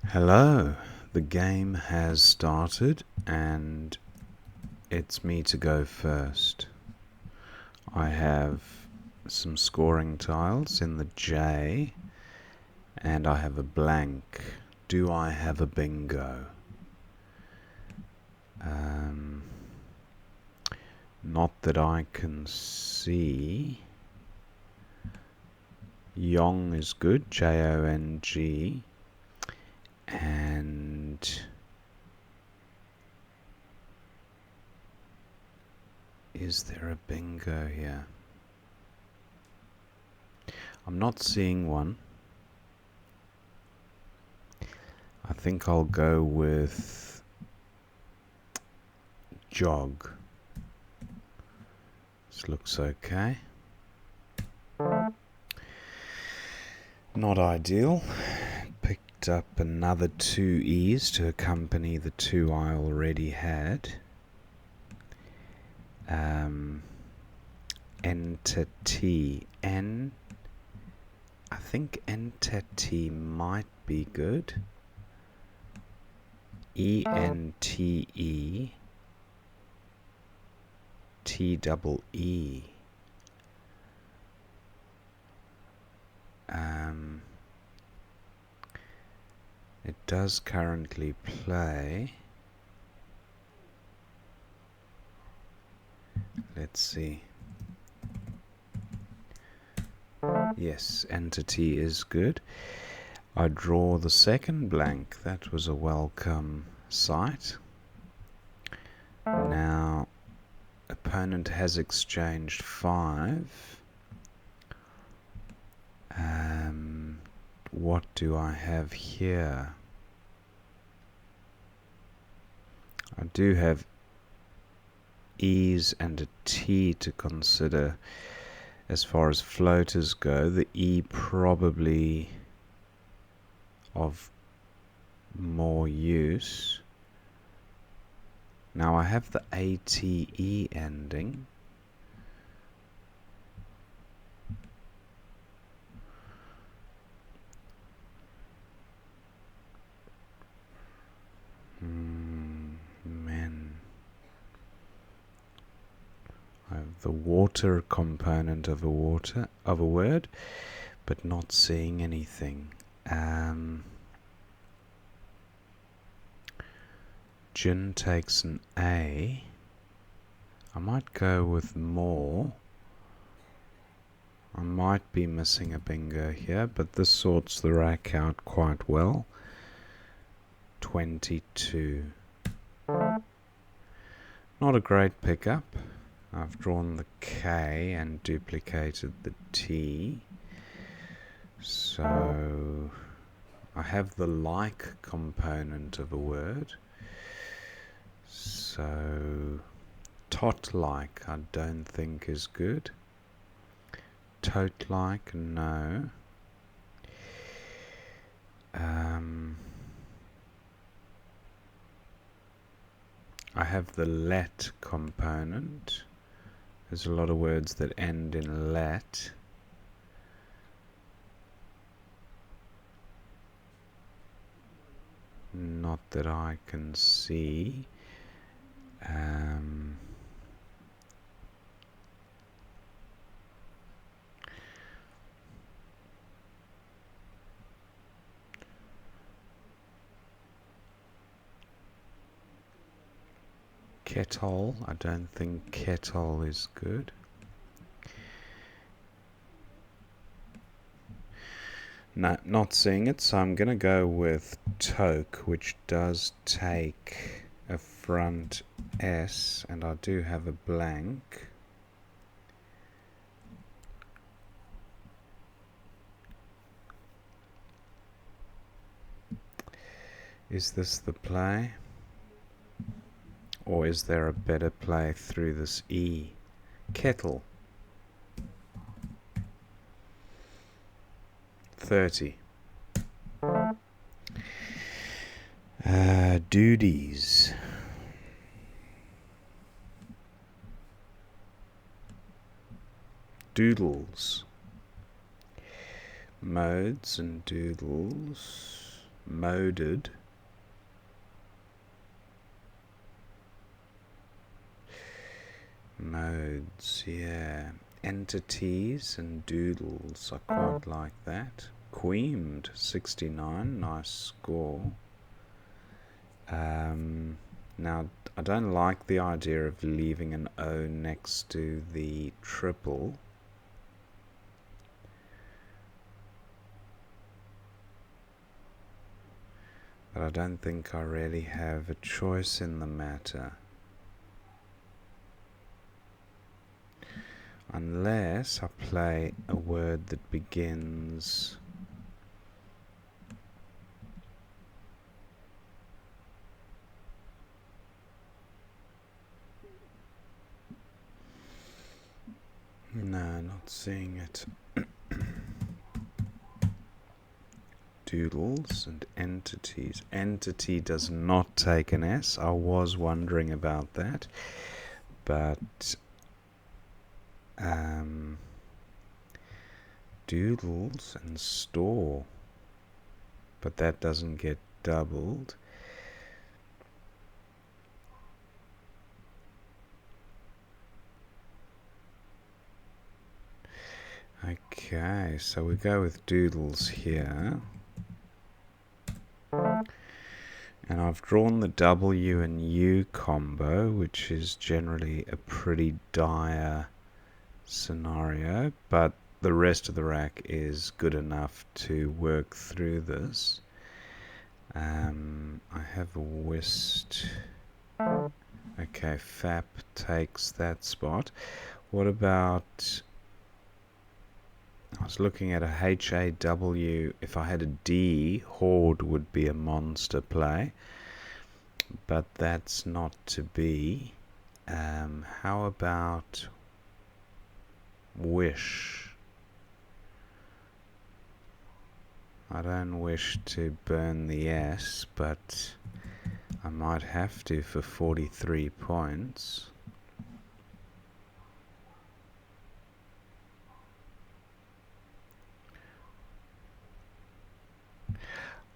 Hello, the game has started and it's me to go first. I have some scoring tiles in the J and I have a blank. Do I have a bingo? Not that I can see. Yong is good, Jong, and is there a bingo here? I'm not seeing one. I think I'll go with jog. This looks okay. Not ideal. Picked up another 2 E's to accompany the 2 I already had. Enter T. I think enter T might be good. ENTE TEE. It does currently play. Let's see. Yes, entity is good. I draw the second blank. That was a welcome sight. Now, opponent has exchanged 5. What do I have here? I do have E's and a T to consider. As far as floaters go, the E probably of more use. Now I have the ATE ending. I have the water component of a word, but not seeing anything. Jin takes an A. I might go with more. I might be missing a bingo here, but this sorts the rack out quite well. 22. Not a great pickup. I've drawn the K and duplicated the T. So I have the like component of a word. So tot-like I don't think is good. Tote-like, no. I have the let component. There's a lot of words that end in let. Not that I can see. Kettle, I don't think kettle is good. No, not seeing it, so I'm going to go with toque, which does take a front S, and I do have a blank. Is this the play? Or is there a better play through this E? Kettle. 30. Duties. Doodles. Modes and doodles. Moded. Modes, yeah. Entities and doodles, I quite like that. Queemed, 69, nice score. Now, I don't like the idea of leaving an O next to the triple. But I don't think I really have a choice in the matter. Unless I play a word that begins no, not seeing it. Doodles and entities. Entity does not take an S. I was wondering about that. But doodles and store. But that doesn't get doubled. Okay, so we go with doodles here. And I've drawn the W and U combo, which is generally a pretty dire scenario, but the rest of the rack is good enough to work through this. I have a whist. Okay, Fap takes that spot. What about... I was looking at a HAW. If I had a D, Horde would be a monster play. But that's not to be. How about Wish? I don't wish to burn the S, but I might have to for 43 points.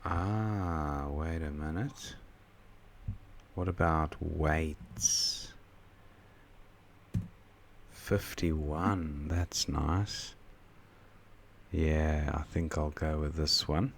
Ah, wait a minute. What about weights? 51, that's nice. Yeah, I think I'll go with this one.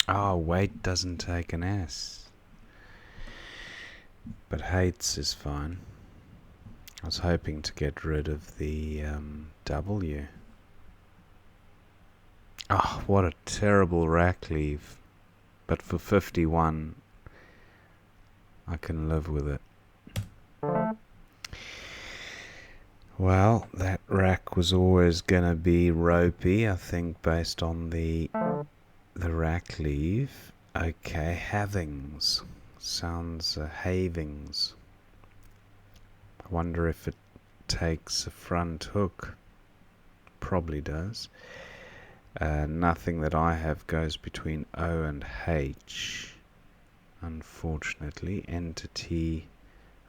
Oh, weight doesn't take an S. But hates is fine. I was hoping to get rid of the W. Oh, what a terrible rack leave. But for 51, I can live with it. Well, that rack was always going to be ropey, I think, based on the rack leave. Okay, havings. Sounds havings. I wonder if it takes a front hook. Probably does. Nothing that I have goes between O and H. Unfortunately, entity,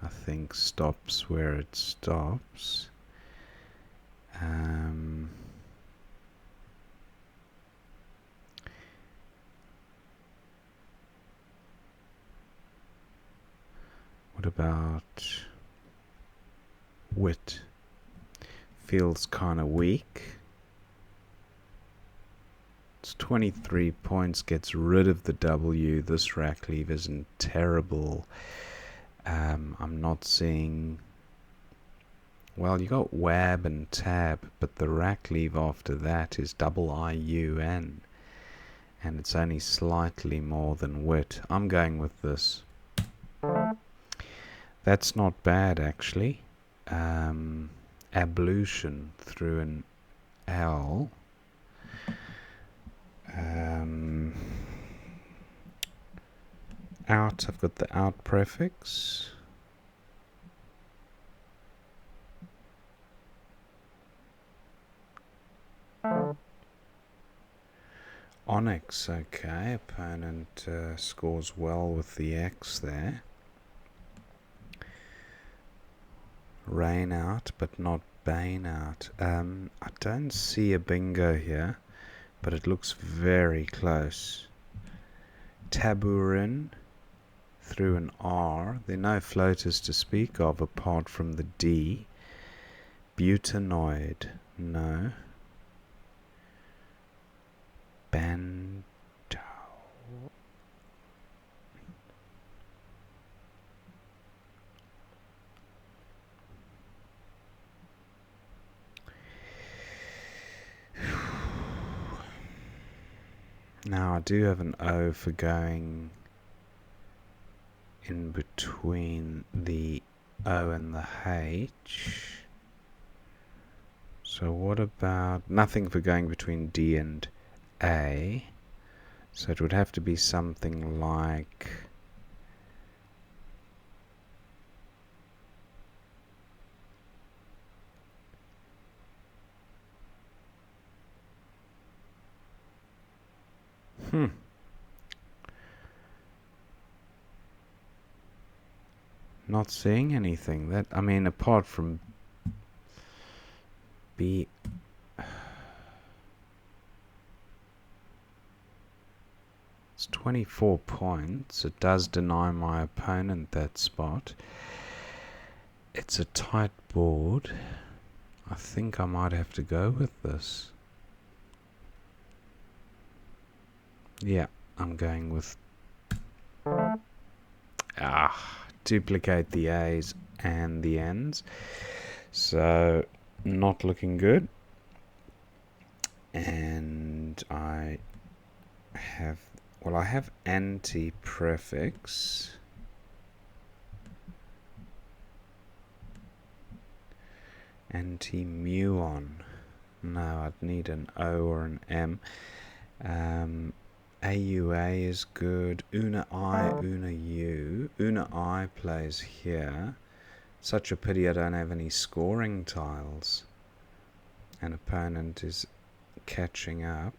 I think, stops where it stops. What about wit? Feels kind of weak. It's 23 points, gets rid of the W. This rack leave isn't terrible. I'm not seeing... Well, you got WAB and TAB, but the rack leave after that is double IUN. And it's only slightly more than wit. I'm going with this. That's not bad, actually. Ablution through an L. Out, I've got the out prefix. Onyx, okay. Opponent scores well with the X there. Rain out, but not Bane out. I don't see a bingo here. but it looks very close. Taburin through an R. There are no floaters to speak of apart from the D. Butanoid, no. Banto. Now I do have an O for going in between the O and the H. So what about nothing for going between D and A? So it would have to be something like not seeing anything. That, I mean, apart from B. It's 24 points. It does deny my opponent that spot. It's a tight board. I think I might have to go with this. Yeah, I'm going with... duplicate the A's and the N's. So, not looking good. And I have... Well, I have anti-prefix. Anti-muon. No, I'd need an O or an M. AUA is good. Una I, Una U. Una I plays here. Such a pity I don't have any scoring tiles. An opponent is catching up.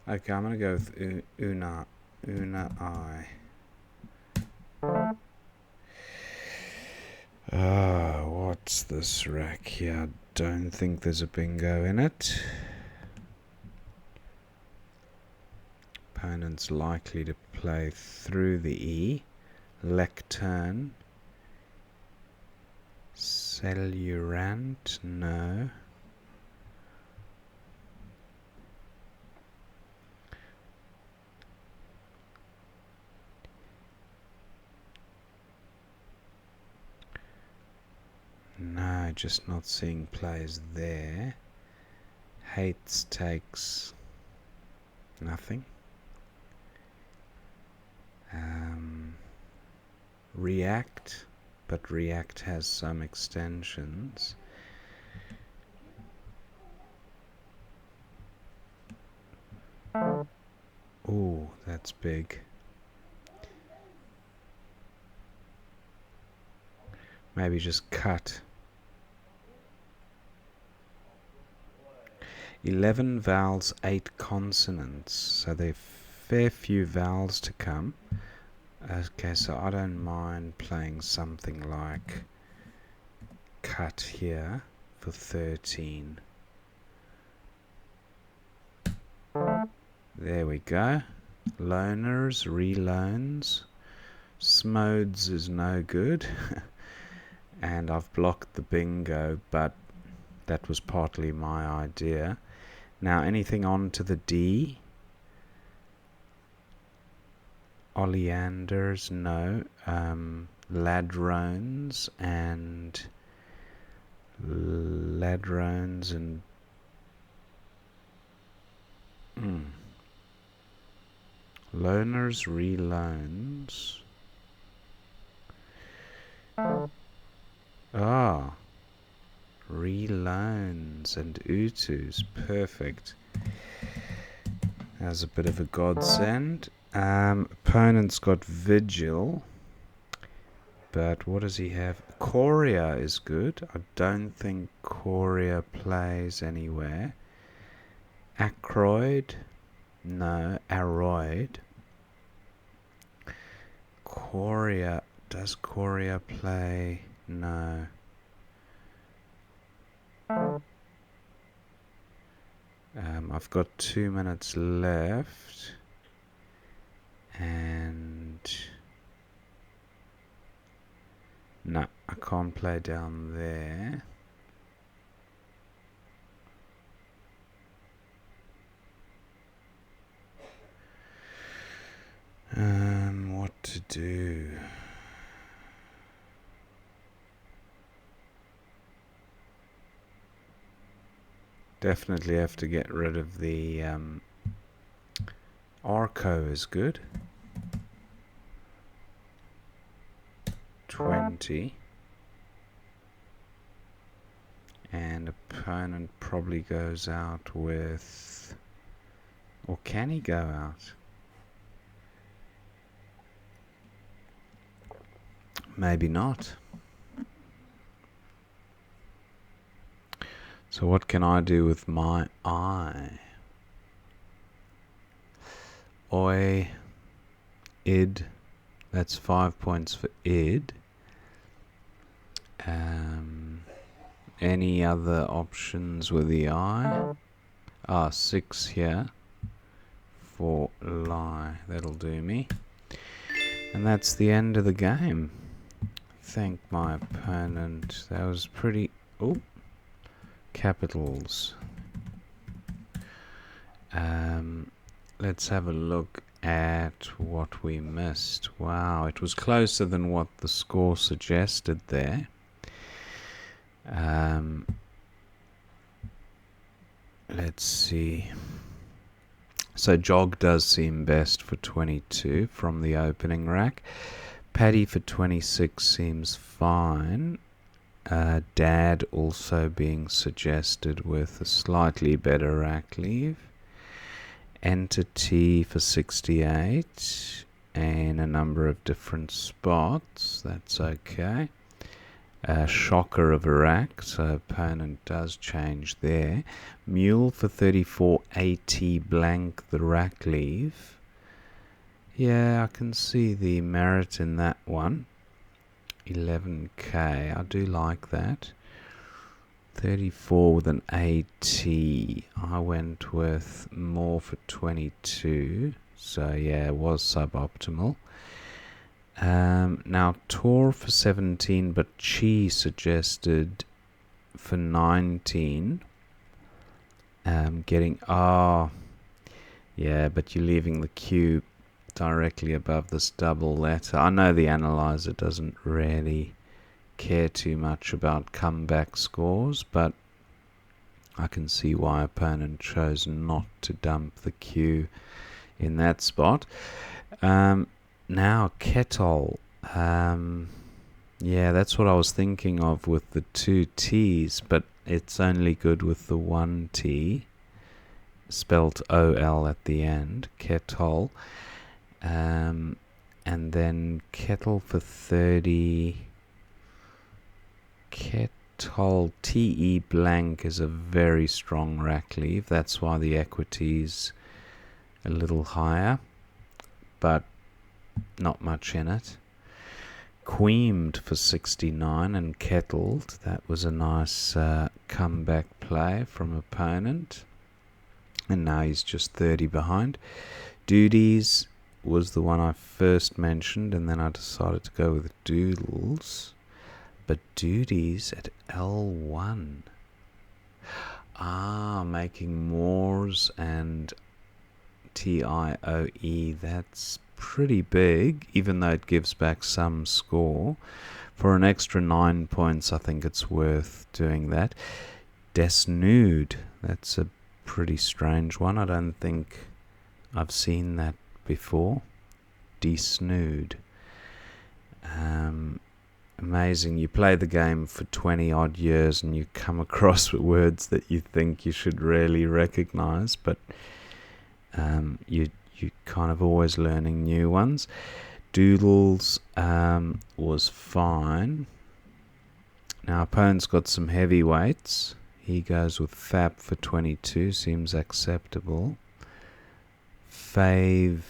Okay, I'm gonna go with Una I. What's this rack here? I don't think there's a bingo in it. Opponent's likely to play through the E. Lectern. Cellurant, no. No, just not seeing players there. Hates takes nothing. React, but React has some extensions. Ooh, that's big. Maybe just cut. 11 vowels, 8 consonants. So there are fair few vowels to come. Okay, so I don't mind playing something like cut here for 13. There we go. Loaners, reloans. Smodes is no good. And I've blocked the bingo, but that was partly my idea. Now anything on to the D? Oleanders, no. Ladrones and loaners, reloans. Reloans and utus, perfect. That's a bit of a godsend. Opponent's got Vigil, but what does he have? Coria is good. I don't think Coria plays anywhere. Acroid, no. Aroid. Coria. Does Coria play? No. I've got 2 minutes left. And no, I can't play down there. What to do? Definitely have to get rid of the Arco is good. 20. And opponent probably goes out with... Or can he go out? Maybe not. So what can I do with my eye? Oi. Id. That's 5 points for id. Any other options with the eye? 6 here for lie. That'll do me. And that's the end of the game. Thank my opponent. That was pretty... Oh. Capitals. Let's have a look at what we missed. Wow, it was closer than what the score suggested there. Let's see. So Jog does seem best for 22 from the opening rack. Paddy for 26 seems fine. Dad also being suggested with a slightly better rack leave. Entity for 68 and a number of different spots. That's okay. Shocker of a rack, so opponent does change there. Mule for 34, 80 blank the rack leave. Yeah, I can see the merit in that one. 11k, I do like that. 34 with an 80. I went with more for 22, so yeah, it was suboptimal. Now Tor for 17, but Chi suggested for 19. Getting yeah, but you're leaving the Q directly above this double letter. I know the analyzer doesn't really care too much about comeback scores, but I can see why opponent chose not to dump the Q in that spot. Now Kettle, yeah, that's what I was thinking of with the 2 T's, but it's only good with the 1 T, spelt O-L at the end, Kettle. And then Kettle for 30. Kettle TE blank is a very strong rack leave. That's why the equity's a little higher, but not much in it. Queemed for 69 and kettled. That was a nice comeback play from opponent. And now he's just 30 behind. Duties was the one I first mentioned, and then I decided to go with Doodles. But Duties at L1. Making Moors and TIOE. That's pretty big, even though it gives back some score. For an extra 9 points, I think it's worth doing that. Desnude. That's a pretty strange one. I don't think I've seen that before. Desnude. Amazing. You play the game for 20 odd years and you come across with words that you think you should really recognize, but you're kind of always learning new ones. Doodles was fine. Now opponent's got some heavyweights. He goes with Fab for 22, seems acceptable. Fave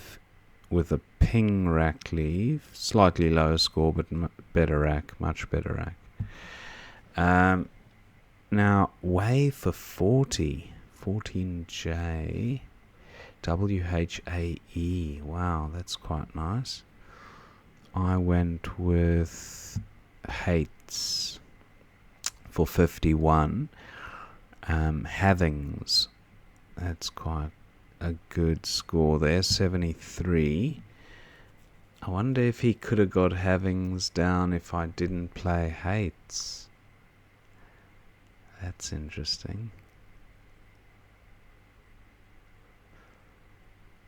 with a ping rack leave. Slightly lower score, but better rack, much better rack. Now, way for 40. 14J. WHAE. Wow, that's quite nice. I went with hates for 51. Havings. That's quite a good score there. 73. I wonder if he could have got havings down if I didn't play hates. That's interesting.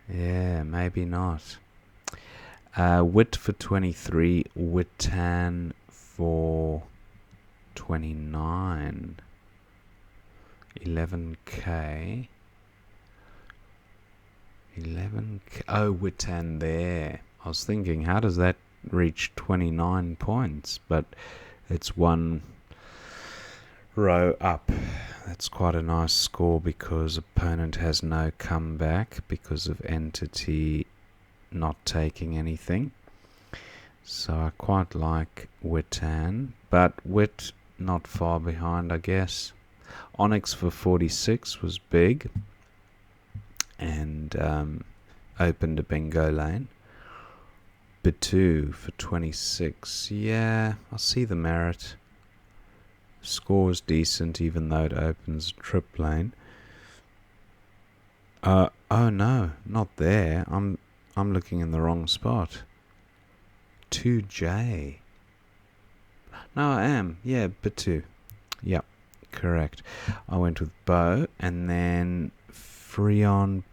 Yeah, maybe not. Wit for 23. Witan for 29. 11k. 11k. Oh, Witan there. I was thinking, how does that reach 29 points? But it's one row up. That's quite a nice score because opponent has no comeback because of entity not taking anything. So I quite like Witan, but Wit not far behind, I guess. Onyx for 46 was big and opened a bingo lane. Batu for 26. Yeah, I see the merit. Score is decent even though it opens a trip lane. Oh no, not there. I'm looking in the wrong spot. 2J. No, I am. Yeah, Batu. Yep, correct. I went with Bow and then Freon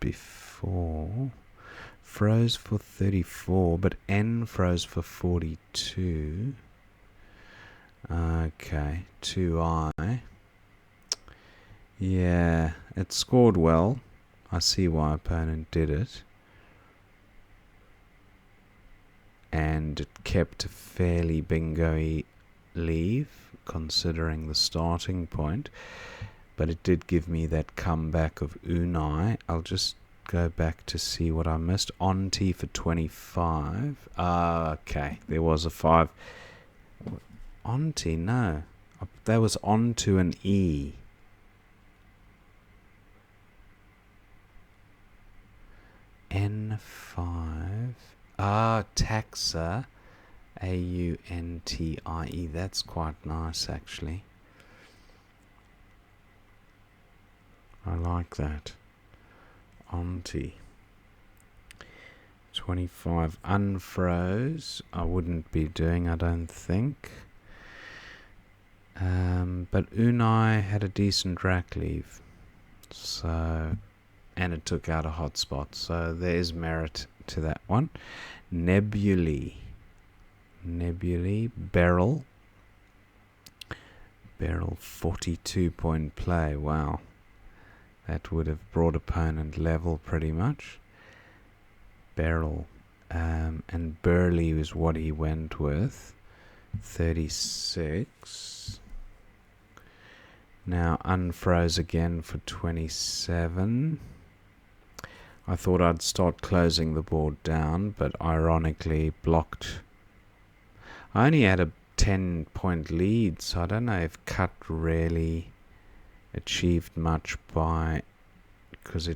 before. Froze for 34, but N froze for 42. Okay, 2I. Yeah, it scored well. I see why opponent did it. And it kept a fairly bingo-y leave, considering the starting point. But it did give me that comeback of Unai. I'll just go back to see what I missed. Onti for 25. Okay, there was a 5. Onti, no. That was onto an E. N5. Taxa. AUNTIE. That's quite nice, actually. I like that. Onti. 25. Unfroze. I wouldn't be doing, I don't think. But Unai had a decent rack leave. So, and it took out a hotspot. So there is merit to that one. Nebulae. Beryl. 42 point play. Wow. That would have brought opponent level pretty much. Beryl. And Burley was what he went with. 36. Now unfroze again for 27. I thought I'd start closing the board down, but ironically blocked. I only had a 10 point lead, so I don't know if cut really achieved much by, because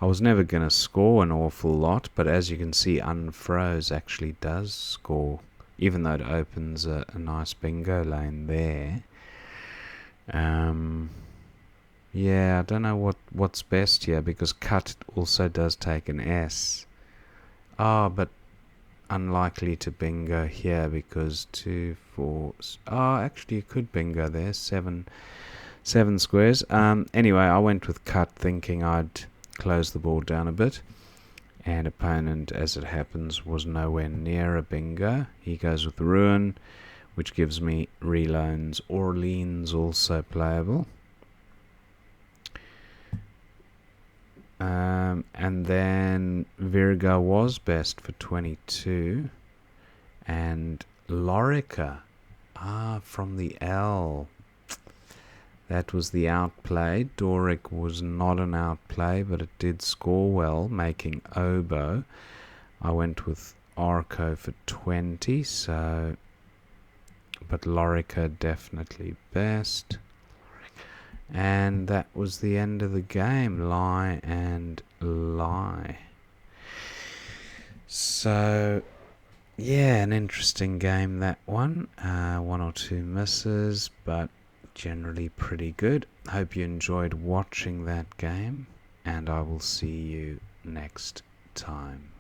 I was never going to score an awful lot, but as you can see, unfroze actually does score, even though it opens a nice bingo lane there. Yeah, I don't know what's best here, because cut also does take an S. But unlikely to bingo here because 2, 4. Actually you could bingo there. 7 squares. Anyway, I went with cut thinking I'd close the board down a bit, and opponent, as it happens, was nowhere near a bingo. He goes with ruin, which gives me reloans. Orleans also playable. And then Virgo was best for 22. And Lorica. From the L. That was the outplay. Doric was not an outplay, but it did score well, making oboe. I went with Orko for 20, but Lorica definitely best. And that was the end of the game. Lie and lie. So, yeah, an interesting game, that one. One or two misses, but generally pretty good. Hope you enjoyed watching that game, and I will see you next time.